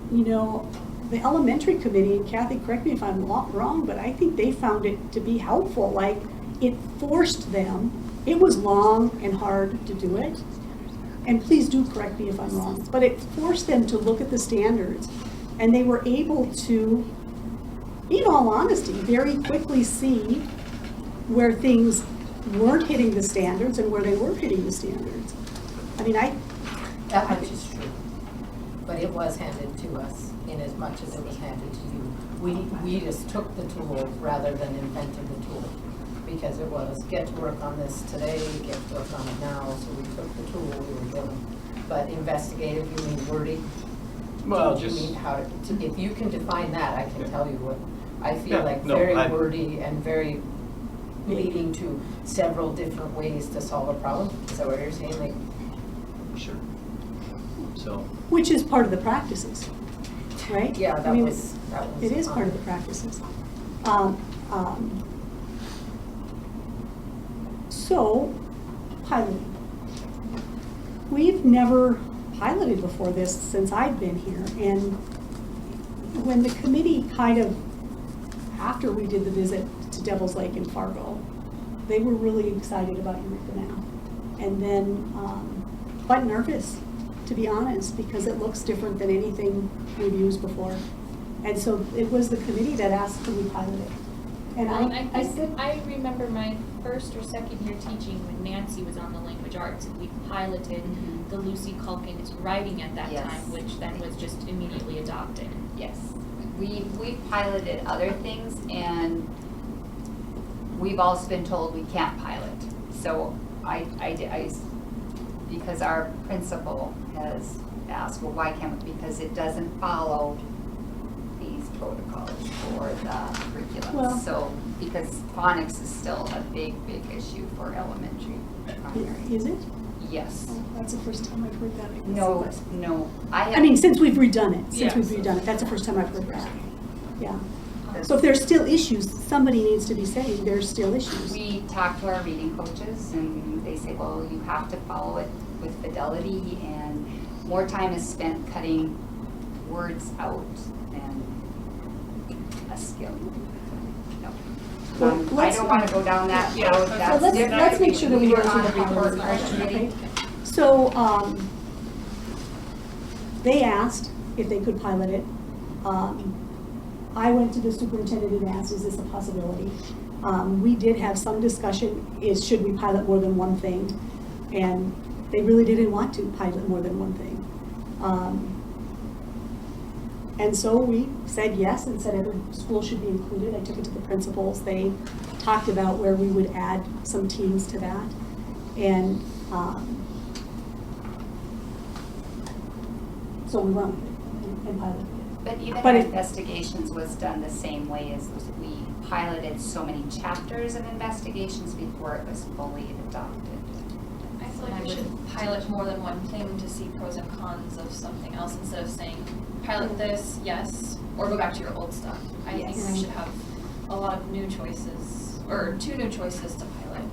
you know, the elementary committee, and Kathy, correct me if I'm wrong, but I think they found it to be helpful. Like, it forced them. It was long and hard to do it. And please do correct me if I'm wrong, but it forced them to look at the standards, and they were able to, in all honesty, very quickly see where things weren't hitting the standards and where they were hitting the standards. I mean, That much is true. But it was handed to us in as much as it was handed to you. We just took the tool rather than invented the tool. Because it was, get to work on this today, get to work on it now, so we took the tool we were given. But investigative, you mean wordy? Well, Do you just, mean how to, if you can define that, I can tell you what, I feel Yeah, like no, very I- wordy and very leading to several different ways to solve a problem. Is that what you're saying? Like, sure. So, which is part of the practices, right? yeah, I that mean, was. It is part of the practices. So, piloting. We've never piloted before this since I've been here, and when the committee kind of, after we did the visit to Devil's Lake and Fargo, they were really excited about Eureka Now. And then, quite nervous, to be honest, because it looks different than anything we've used before. And so it was the committee that asked, could we pilot it? And I said, I remember my first or second year teaching when Nancy was on the language arts, and we piloted the Lucy Calkins writing at that Yes. time, which then was just immediately adopted. Yes, we piloted other things, and we've also been told we can't pilot. So because our principal has asked, well, why can't we? Because it doesn't follow these protocols for the curriculum. Well- So, because phonics is still a big, big issue for elementary, primary. is it? Yes. Oh, that's the first time I've heard that. I guess. No, I mean, since we've redone it, Yes. that's the first time I've heard that. Yeah. So if there's still issues, somebody needs to be saying there's still issues. We talk to our reading coaches, and they say, well, you have to follow it with fidelity, and more time is spent cutting words out than a skill. No. Well, I let's- don't want to go down that Yeah, road. so That's let's different. make sure that we were go to on the report report card first, committee. okay? So, they asked if they could pilot it. I went to the superintendent and asked, is this a possibility? We did have some discussion, should we pilot more than one thing? And they really didn't want to pilot more than one thing. And so we said yes and said every school should be included. I took it to the principals. They talked about where we would add some teams to that. And so we went with it and piloted it. But even But our it- investigations was done the same way as we piloted so many chapters of investigations before it was fully adopted. I feel like we should pilot more than one thing to see pros and cons of something else instead of saying, pilot this, yes, or go back to your old stuff. I think Yes. we should have a lot of new choices, or 2 new choices to pilot,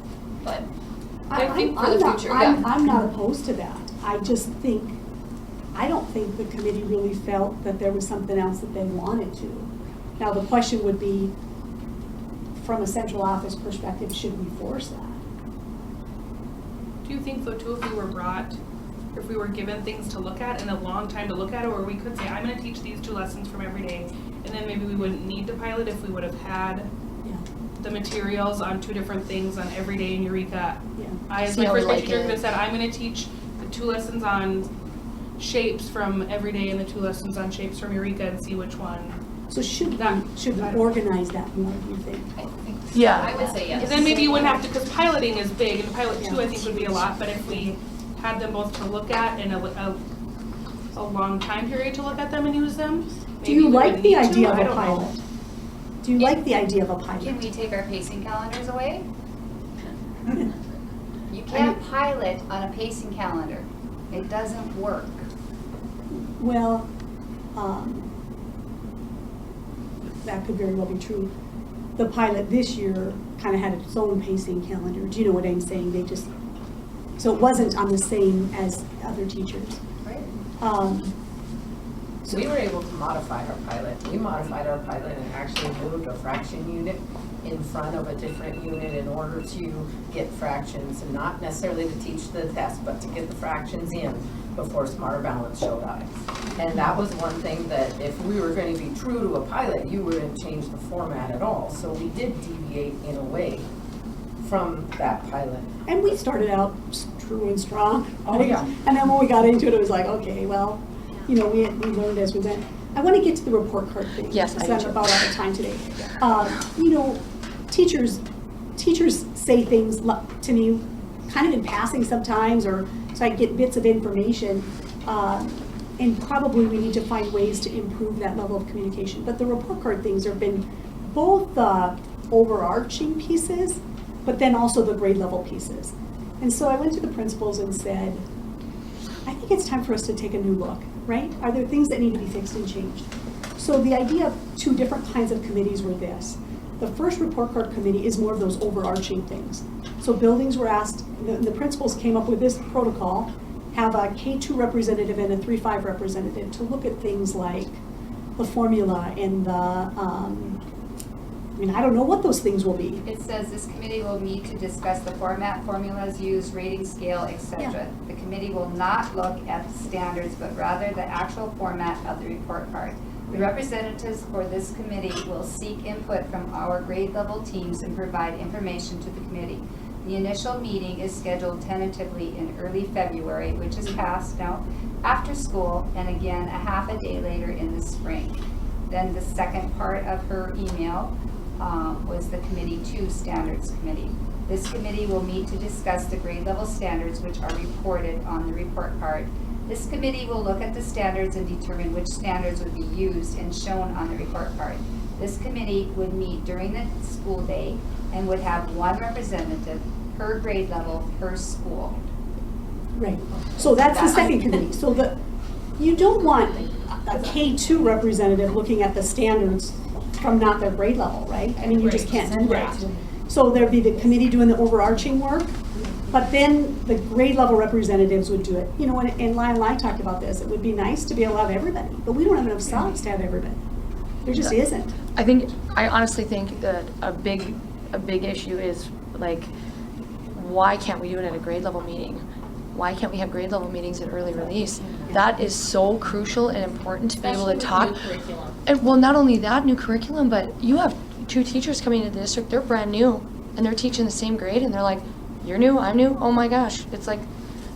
but I think for the future, yeah. I'm not opposed to that. I just think, I don't think the committee really felt that there was something else that they wanted to. Now, the question would be, from a central office perspective, should we force that? Do you think though too, if we were brought, if we were given things to look at and a long time to look at, or we could say, I'm gonna teach these 2 lessons from every day, and then maybe we wouldn't need to pilot if we would have had Yeah, the materials on 2 different things on every day in Eureka. yeah. I, as See my how we first grade like teacher, it. could have said, I'm gonna teach the 2 lessons on shapes from every day and the 2 lessons on shapes from Eureka and see which one. So should That- we organize that more, do you think? I think, Yeah. I would say yes. And then maybe you wouldn't have to, because piloting is big, and pilot 2 Yeah. I think would be a lot, but if we had them both to look at and a long time period to look at them and use them, Do maybe you we like would the need to, idea of I a don't know. pilot? Do you like the idea of a pilot? Can we take our pacing calendars away? You can't pilot on a pacing calendar. It doesn't work. Well, that could very well be true. The pilot this year kind of had its own pacing calendar. Do you know what I'm saying? They just, so it wasn't on the same as other teachers. Right. So we were able to modify our pilot. We modified our pilot and actually moved a fraction unit in front of a different unit in order to get fractions, and not necessarily to teach the test, but to get the fractions in before Smarter Balance showed up. And that was one thing that if we were going to be true to a pilot, you wouldn't change the format at all. So we did deviate in a way from that pilot. And we started out true and strong. Oh, yeah. And then when we got into it, it was like, okay, well, we learned as we went. I want to get to the report card thing. Yes, I do because I'm too. about out of time today. Teachers say things to me kind of in passing sometimes, or so I get bits of information. And probably we need to find ways to improve that level of communication. But the report card things have been both the overarching pieces, but then also the grade level pieces. And so I went to the principals and said, I think it's time for us to take a new look, right? Are there things that need to be fixed and changed? So the idea of two different kinds of committees were this. The first report card committee is more of those overarching things. So buildings were asked, the principals came up with this protocol, have a K2 representative and a 3-5 representative to look at things like the formula and the, I don't know what those things will be. It says this committee will meet to discuss the format, formulas used, rating scale, etc. Yeah. The committee will not look at the standards, but rather the actual format of the report card. The representatives for this committee will seek input from our grade level teams and provide information to the committee. The initial meeting is scheduled tentatively in early February, which is past now, after school, and again a half a day later in the spring. Then the second part of her email was the Committee 2 Standards Committee. This committee will meet to discuss the grade level standards which are reported on the report card. This committee will look at the standards and determine which standards would be used and shown on the report card. This committee would meet during the school day and would have one representative per grade level per school. Right. So that's the second committee. So you don't want a K2 representative looking at the standards from not their grade level, right? I mean, you just can't do that. So there'd be the committee doing the overarching work, but then the grade level representatives would do it. And Lyle and I talked about this. It would be nice to be able to have everybody, but we don't have enough subs to have everybody. There just isn't. I honestly think that a big issue is like, why can't we do it at a grade level meeting? Why can't we have grade level meetings at early release? That is so crucial and important to be able to talk. And well, not only that, new curriculum, but you have 2 teachers coming into the district, they're brand new, and they're teaching the same grade, and they're like, you're new, I'm new, oh my gosh. It's like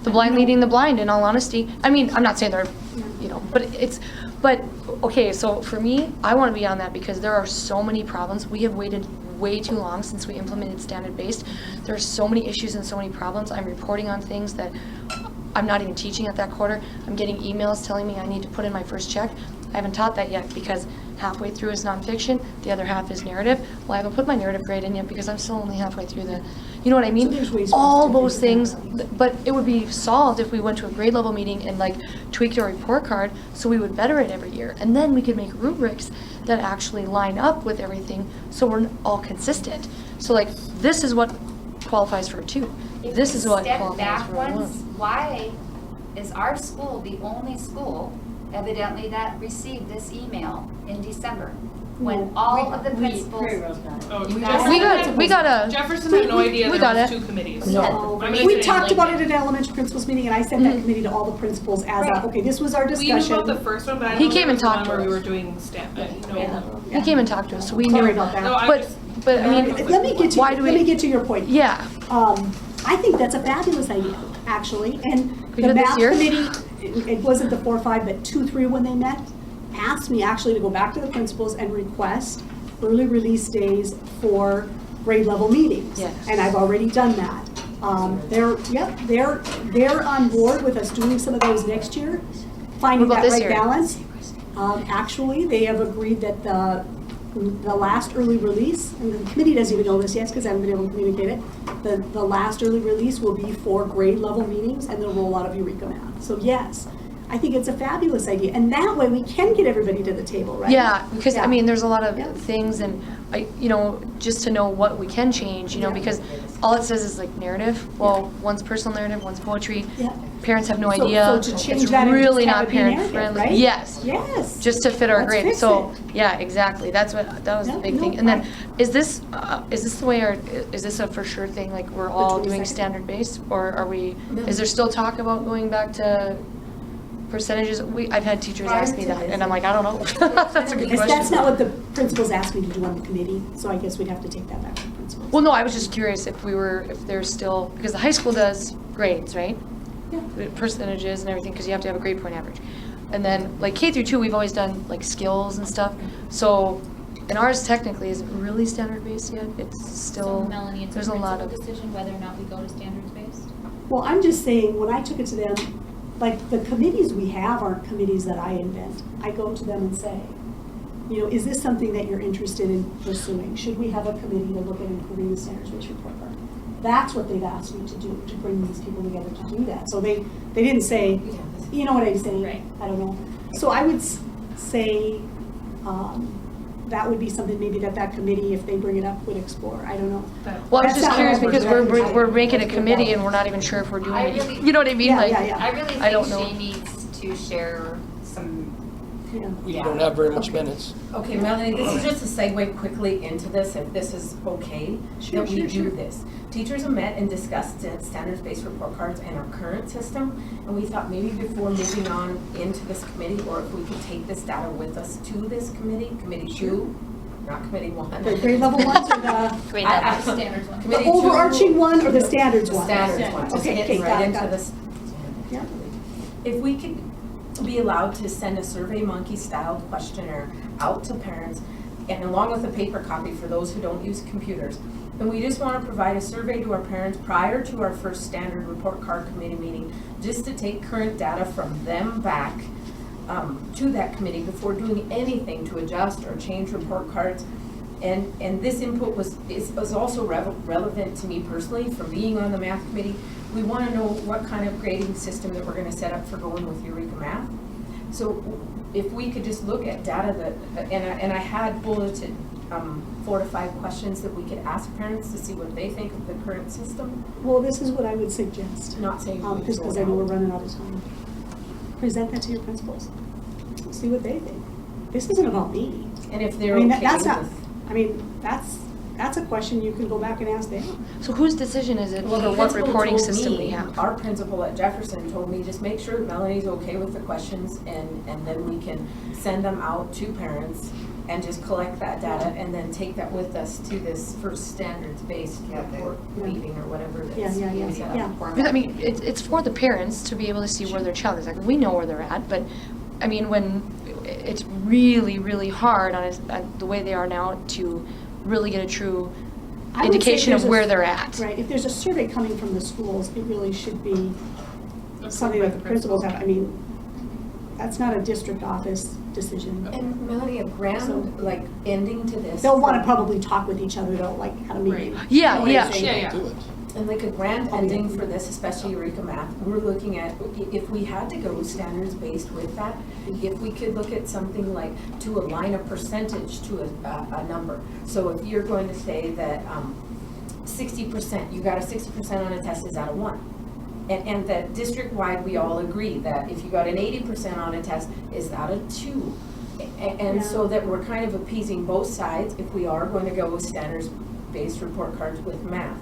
the blind leading the blind, in all honesty. I mean, I'm not saying they're, but okay, so for me, I want to be on that because there are so many problems. We have waited way too long since we implemented standard-based. There are so many issues and so many problems. I'm reporting on things that I'm not even teaching at that quarter. I'm getting emails telling me I need to put in my first check. I haven't taught that yet because halfway through is nonfiction, the other half is narrative. Well, I haven't put my narrative grade in yet because I'm still only halfway through you know what I mean? So there's ways for us all to those figure things, that out. but it would be solved if we went to a grade level meeting and like tweaked our report card so we would better it every year. And then we could make rubrics that actually line up with everything so we're all consistent. So like, this is what qualifies for a 2. This is what qualifies for a 1. Why is our school the only school evidently that received this email in December? When all of the principals. Oh, We got a. Jefferson had no idea we there got was it. 2 committees. No. I mean, We it's talked like- about it at an elementary principals meeting, and I sent that committee to all the principals as okay, this was our We discussion. knew about the first one, but I He don't came know and the one talked to where we us. were doing He came and talked to us, so we Sorry knew. about that. No, I But, just- but I mean, Let me get to, why do let me we? get to your point. Yeah, I think that's a fabulous idea, actually, and We the did this math year? committee, it wasn't the 4-5, but 2-3 when they met, asked me actually to go back to the principals and request early release days for grade level meetings. Yes. And I've already done that. They're on board with us doing some of those next year, finding What about that this right year? balance. Actually, they have agreed that the last early release, and the committee doesn't even know this yet because I haven't been able to communicate it, the last early release will be for grade level meetings and the rollout of Eureka Math. So yes, I think it's a fabulous idea. And that way we can get everybody to the table, right? yeah, because I Yeah. mean, there's a lot of Yeah. things and just to know what we can change, Yeah. because all it says is like narrative. Well, one's personal narrative, one's poetry. Yeah. Parents have no So- idea. so to change It's that and really just have not it be parent narrative, friendly. right? Yes. Yes. Just to fit our Let's grade. fix So, it. yeah, exactly. That was the No, big no, thing. And then, right. is this the way, is this a for sure thing? Like we're all doing 22nd. standard based, or are we? Is there still talk about going back to percentages? I've had teachers ask me that, and I'm like, I don't know. That's a good Because question. that's not what the principals asked me to do on the committee, so I guess we'd have to take that back to the principals. Well, no, I was just curious if there's still, because the high school does grades, right? Yeah. The percentages and everything, because you have to have a grade point average. And then, like K through 2, we've always done like skills and stuff. So, and ours technically isn't really standard-based yet. It's still, So Melanie, it's a there's a lot principal of. decision whether or not we go to standards-based? Well, I'm just saying, when I took it to them, like, the committees we have aren't committees that I invent. I go to them and say, you know, is this something that you're interested in pursuing? Should we have a committee to look at improving the standards-based report card? That's what they've asked me to do, to bring these people together to do that. So they didn't say, you know what I'm saying? Right. I don't know. So I would say that would be something maybe that committee, if they bring it up, would explore. I don't know. Well, I was That's just not curious what because we're we're making a committee and we're not even sure if we're doing I it. really- You know what I mean? Yeah, Like, yeah, yeah. I really I don't think know. she needs to share some, Yeah. We don't have very much minutes. Okay, Melanie, this is just a segue quickly into this, if this is okay, Sure, that we sure, do sure. this. Teachers have met and discussed standards-based report cards and our current system, and we thought maybe before moving on into this committee, or if we could take this data with us to this committee, committee 2, not committee 1. The grade level ones or the, Grade I- level. Standards one. the Committee 2, overarching one or the standards the one? standards one, just Okay, okay, getting got right it, into got it. this. Yeah. If we could be allowed to send a SurveyMonkey styled questionnaire out to parents, and along with a paper copy for those who don't use computers. And we just want to provide a survey to our parents prior to our first standard report card committee meeting, just to take current data from them back to that committee before doing anything to adjust or change report cards. And this input is also relevant to me personally from being on the math committee. We want to know what kind of grading system that we're going to set up for going with Eureka Math. So if we could just look at data that, and I had bulleted 4 to 5 questions that we could ask parents to see what they think of the current system. Well, this is what I would suggest. Not saying we Just because I know we're running out of time. Present that to your principals. See what they think. This isn't about me. And if I they're mean, okay that's not, with. I mean, that's a question you can go back and ask them. so whose decision is it Well, for the what principal reporting told system me, we have? Our principal at Jefferson told me, just make sure Melanie's okay with the questions, and then we can send them out to parents and just collect that data and then take that with us to this first standards-based report meeting or whatever it is. Yeah. Because, I mean, it's for the parents to be able to see where their child is. Like, we know where they're at, but, I mean, when it's really, really hard on the way they are now to really get a true I would say indication of there's a- where they're at. Right, if there's a survey coming from the schools, it really should be something by that the principals have. I mean, that's not a district office decision. And Melanie, a grand, like, ending to this. They'll want to probably talk with each other, they'll like have a meeting. Right. Yeah, You know what I'm yeah. saying? Yeah. Do it. And like a grand ending for this, especially Eureka Math, we're looking at, if we had to go standards-based with that, if we could look at something like to align a percentage to a number. So if you're going to say that 60%, you got a 60% on a test is out of 1. And that district-wide, we all agree that if you got an 80% on a test is out of 2. And so that we're kind of appeasing both sides if we are going to go with standards-based report cards with math.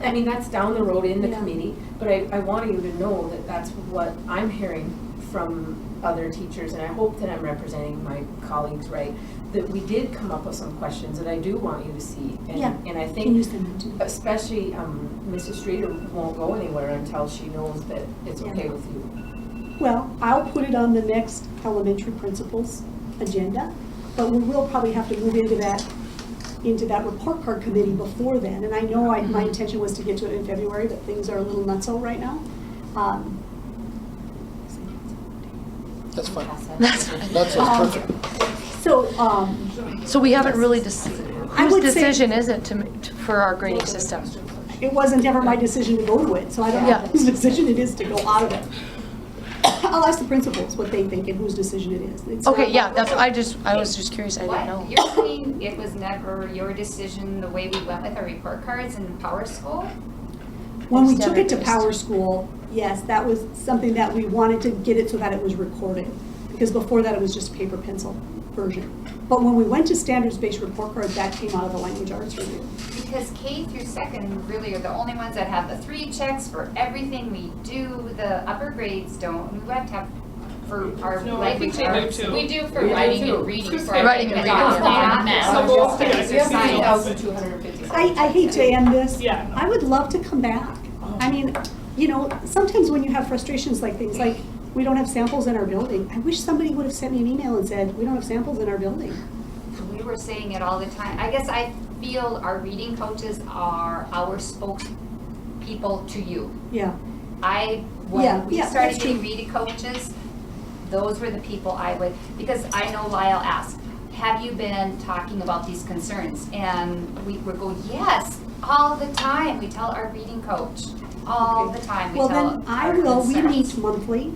I mean, that's down the road in the Yeah. committee, but I want you to know that that's what I'm hearing from other teachers, and I hope that I'm representing my colleagues right, that we did come up with some questions that I do want you to see. Yeah. And I Can you think send them to me? especially Mrs. Streeter won't go anywhere until she knows that it's Yeah. okay with you. Well, I'll put it on the next elementary principals agenda, but we will probably have to move into that report card committee before then. And I know my intention was to get to it in February, but things are a little nutso right now. That's fine. That's That's perfect. So, we haven't really, I whose would say- decision is it for our grading system? it wasn't ever my decision to go to it, so I don't know Yeah. whose decision it is to go out of it. I'll ask the principals what they think and whose decision it is. It's Okay, not- yeah, I was just curious, I didn't know. what, you're saying it was never your decision the way we went with our report cards in Power School? When we took it to Standard-based. Power School, yes, that was something that we wanted to get it so that it was recorded. Because before that, it was just paper pencil version. But when we went to standards-based report cards, that came out of the language arts review. Because K through second really are the only ones that have the 3 checks for everything we do. The upper grades don't. We have to have for our No, I think they language do arts. too. We do for We do writing too. and reading for our Writing and language reading. arts, not math. So both together. We have Science. 3,250. I hate to end this. Yeah, no. I would love to come back. I mean, you know, sometimes when you have frustrations like things, like, we don't have samples in our building. I wish somebody would have sent me an email and said, we don't have samples in our building. We were saying it all the time. I guess I feel our reading coaches are our spokespeople to you. Yeah, When we yeah, started that's getting true. reading coaches, those were the people I would, because I know Lyle asked, have you been talking about these concerns? And we would go, yes, all the time. We tell our reading coach, all the time. We well tell then, I our will, we concerns. meet monthly.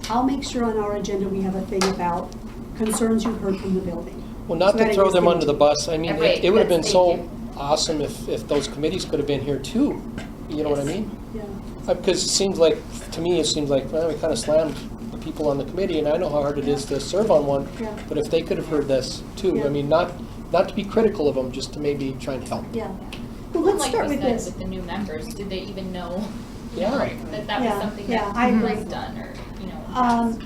I'll make sure on our agenda we have a thing about concerns you've heard from the building. Well, not So to that throw is them good. under the bus, I mean, Right, it would have been that's- so thank awesome if those committees could have been here too, you know what I mean? Yeah, Because it seems like, to me, it seems like, well, we kind of slammed the people on the committee, and I know how hard it is to serve on one, Yeah. but if they could have heard this too, Yeah. I mean, not to be critical of them, just to maybe try and help. yeah. Well, let's Like start we with said, this. with the new members, did they even know Yeah. that that was Yeah, something yeah, that I agree. was done, or, you know?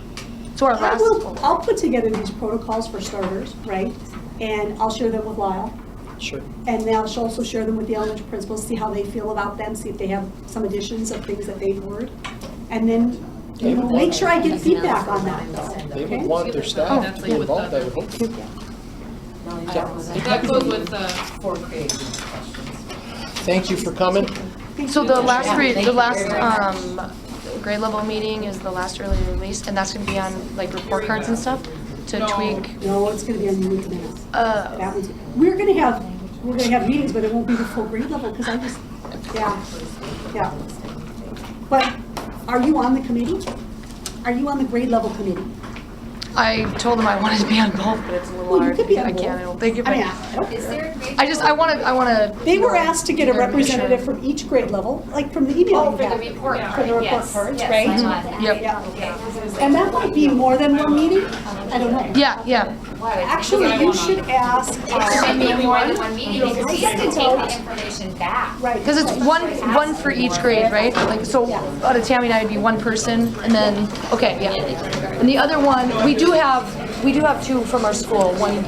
So our last. I'll put together these protocols for starters, right? And I'll share them with Lyle. Sure. And then I'll also share them with the elementary principals, see how they feel about them, see if they have some additions of things that they've heard. And then, They you know, would make want- sure I get feedback on that though, They okay? would want their staff That's to like be with involved, the- I would hope. Melanie, that was That goes with the. for creating questions. Thank you for coming. So the last Yeah, grade, thank the you last very much. grade level meeting is the last early release, and that's gonna be on like report cards and stuff to No. tweak. No, it's gonna be on unique minutes. Uh, That one's, we're gonna have meetings, but it won't be the full grade level, because I just, yeah. But are you on the committee? Are you on the grade level committee? I told them I wanted to be on both, but it's a little Well, you hard. could be on I can't, I both. don't think if I mean, I. I don't Is care. there a grade? I wanna. They were asked to get a learn to shine. representative from each grade level, like from the email Oh, you for the got. report Yeah. card, For the report yes, cards, yes, right? I'm on that. Yep. Yeah. Okay. And that might be more than one meeting, I don't know. Yeah. Why would- Actually, you should ask. It should be more than one meeting, because we have to take the information back. Right. Because it's one for each grade, right? Like, so out of Tammy and I would be one person, and then, okay, yeah. And the other one, we do have two from our school, one